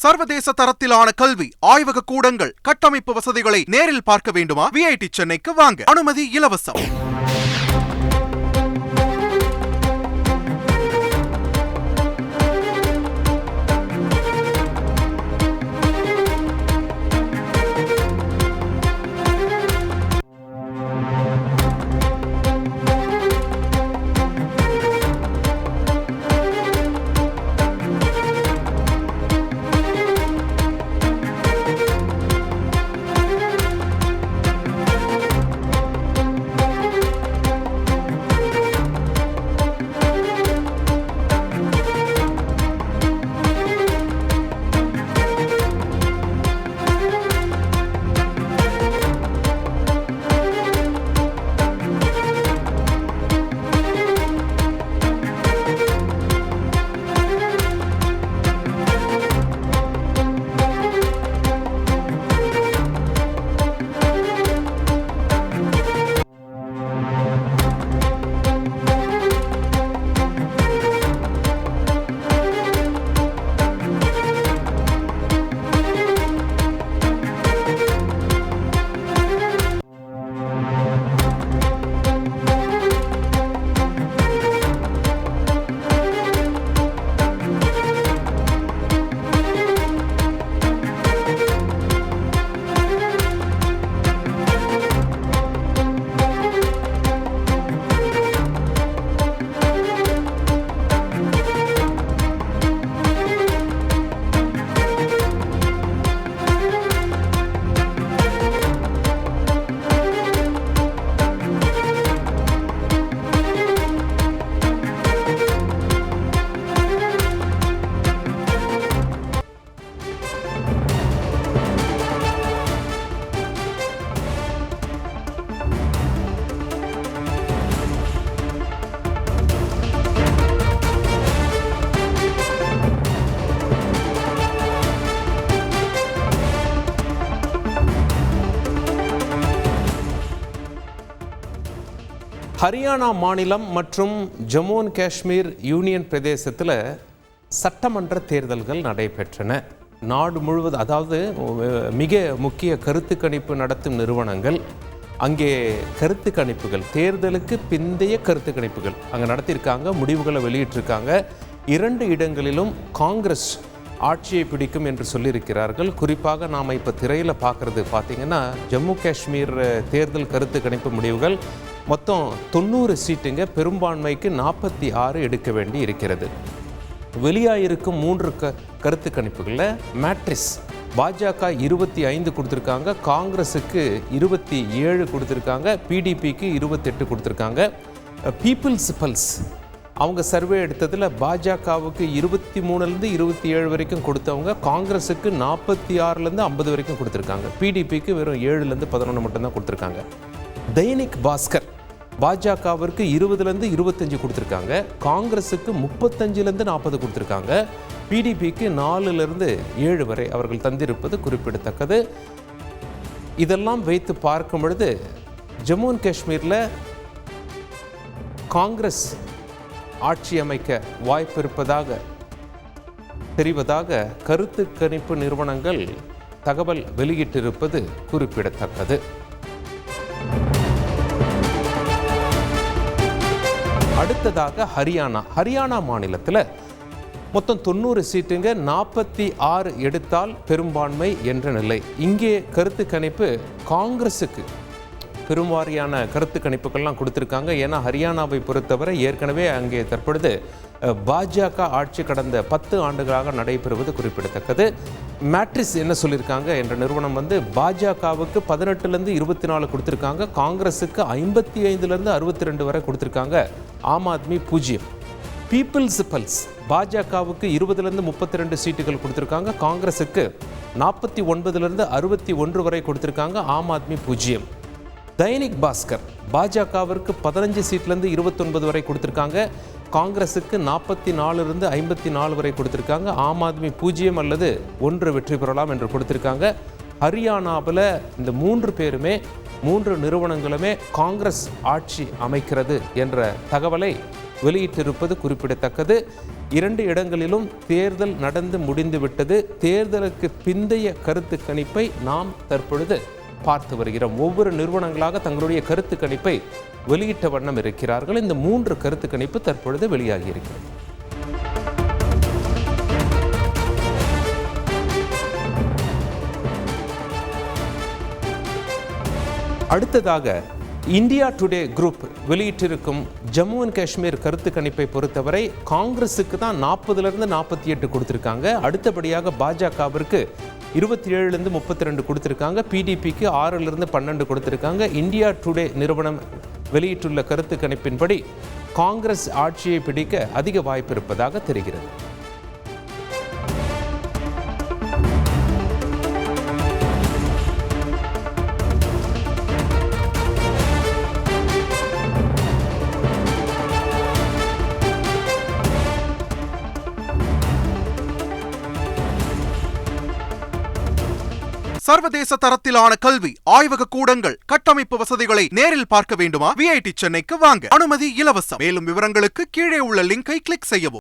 சர்வதேச தரத்திலான கல்வி ஆய்வக கூடங்கள் கட்டமைப்பு வசதிகளை நேரில் பார்க்க வேண்டுமா? VIT சென்னைக்கு வாங்க. அனுமதி இலவசம். ஹரியானா மாநிலம் மற்றும் ஜம்மு அண்ட் காஷ்மீர் யூனியன் பிரதேசத்தில் சட்டமன்ற தேர்தல்கள் நடைபெற்றன. நாடு முழுவதும், அதாவது மிக முக்கிய கருத்து கணிப்பு நடத்தும் நிறுவனங்கள் அங்கே கருத்து கணிப்புகள், தேர்தலுக்கு பிந்தைய கருத்து கணிப்புகள் அங்கே நடத்தியிருக்காங்க, முடிவுகளை வெளியிட்டிருக்காங்க. 2 இடங்களிலும் காங்கிரஸ் ஆட்சியை பிடிக்கும் என்று சொல்லியிருக்கிறார்கள். குறிப்பாக நாம் இப்போ திரையில் பார்க்குறது பார்த்திங்கன்னா ஜம்மு காஷ்மீர் தேர்தல் கருத்து கணிப்பு முடிவுகள் மொத்தம் 90 சீட்டுங்க, பெரும்பான்மைக்கு 46 எடுக்க வேண்டி இருக்கிறது. வெளியாகிருக்கும் 3 கருத்து கணிப்புகளில் மேட்ரிஸ் பாஜக 25 கொடுத்துருக்காங்க, காங்கிரஸுக்கு 27 கொடுத்துருக்காங்க, PDPக்கு 28 கொடுத்துருக்காங்க. பீப்புள்ஸ் பல்ஸ் அவங்க சர்வே எடுத்ததில் பாஜகவுக்கு 23லேருந்து 27 வரைக்கும் கொடுத்தவங்க, காங்கிரஸுக்கு 46லேருந்து 50 வரைக்கும் கொடுத்துருக்காங்க, PDPக்கு வெறும் 7லேருந்து 11 மட்டும்தான் கொடுத்துருக்காங்க. தைனிக் பாஸ்கர் பாஜகவிற்கு 20லேருந்து 25 கொடுத்துருக்காங்க, காங்கிரஸுக்கு 35லேருந்து 40 கொடுத்துருக்காங்க, PDPக்கு 4லேருந்து 7 வரை அவர்கள் தந்திருப்பது குறிப்பிடத்தக்கது. இதெல்லாம் வைத்து பார்க்கும் பொழுது ஜம்மு அண்ட் காஷ்மீரில் காங்கிரஸ் ஆட்சி அமைக்க வாய்ப்பு இருப்பதாக தெரிவதாக கருத்து கணிப்பு நிறுவனங்கள் தகவல் வெளியிட்டிருப்பது குறிப்பிடத்தக்கது. அடுத்ததாக ஹரியானா மாநிலத்தில் மொத்தம் 90 சீட்டுங்க, 46 எடுத்தால் பெரும்பான்மை என்ற நிலை. இங்கே கருத்து கணிப்பு காங்கிரஸுக்கு பெரும்வாரியான கருத்து கணிப்புகள்லாம் கொடுத்துருக்காங்க. ஏன்னா ஹரியானாவை பொறுத்தவரை ஏற்கனவே அங்கே தற்பொழுது பாஜக ஆட்சி கடந்த 10 ஆண்டுகளாக நடைபெறுவது குறிப்பிடத்தக்கது. மேட்ரிஸ் என்ன சொல்லியிருக்காங்க என்ற நிறுவனம் பாஜகவுக்கு 18லேருந்து 24 கொடுத்துருக்காங்க, காங்கிரஸுக்கு 55லேருந்து 62 வரை கொடுத்துருக்காங்க, ஆம் ஆத்மி 0. பீப்புள்ஸ் பல்ஸ் பாஜகவுக்கு 20லேருந்து 32 சீட்டுகள் கொடுத்துருக்காங்க, காங்கிரஸுக்கு 49லேருந்து 61 வரை கொடுத்துருக்காங்க, ஆம் ஆத்மி 0. தைனிக் பாஸ்கர் பாஜகவிற்கு 15 சீட்லேருந்து 29 வரை கொடுத்துருக்காங்க, காங்கிரஸுக்கு 44லேருந்து 54 வரை கொடுத்துருக்காங்க, ஆம் ஆத்மி 0 அல்லது 1 வெற்றி பெறலாம் என்று கொடுத்துருக்காங்க. ஹரியானாவில் இந்த 3 பேருமே 3 நிறுவனங்களுமே காங்கிரஸ் ஆட்சி அமைக்கிறது என்ற தகவலை வெளியிட்டிருப்பது குறிப்பிடத்தக்கது. 2 இடங்களிலும் தேர்தல் நடந்து முடிந்துவிட்டது. தேர்தலுக்கு பிந்தைய கருத்து கணிப்பை நாம் தற்பொழுது பார்த்து வருகிறோம். ஒவ்வொரு நிறுவனங்களாக தங்களுடைய கருத்து கணிப்பை வெளியிட்ட வண்ணம் இருக்கிறார்கள். இந்த 3 கருத்து கணிப்பு தற்பொழுது வெளியாகி இருக்கிறது. அடுத்ததாக இந்தியா டுடே குரூப் வெளியிட்டிருக்கும் ஜம்மு அண்ட் காஷ்மீர் கருத்து கணிப்பை பொறுத்தவரை காங்கிரஸுக்கு தான் 40லிருந்து 48 கொடுத்திருக்காங்க. அடுத்தபடியாக பாஜகவிற்கு 27லிருந்து 32 கொடுத்திருக்காங்க. பிடிபிக்கு 6லிருந்து 12 கொடுத்திருக்காங்க. இந்தியா டுடே நிறுவனம் வெளியிட்டுள்ள கருத்து கணிப்பின்படி காங்கிரஸ் ஆட்சியை பிடிக்க அதிக வாய்ப்பு இருப்பதாக தெரிகிறது. சர்வதேச தரத்திலான கல்வி, ஆய்வக கூடங்கள், கட்டமைப்பு வசதிகளை நேரில் பார்க்க வேண்டுமா? விஐடி சென்னைக்கு வாங்க. அனுமதி இலவசம். மேலும் விவரங்களுக்கு கீழே உள்ள லிங்கை கிளிக் செய்யவும்.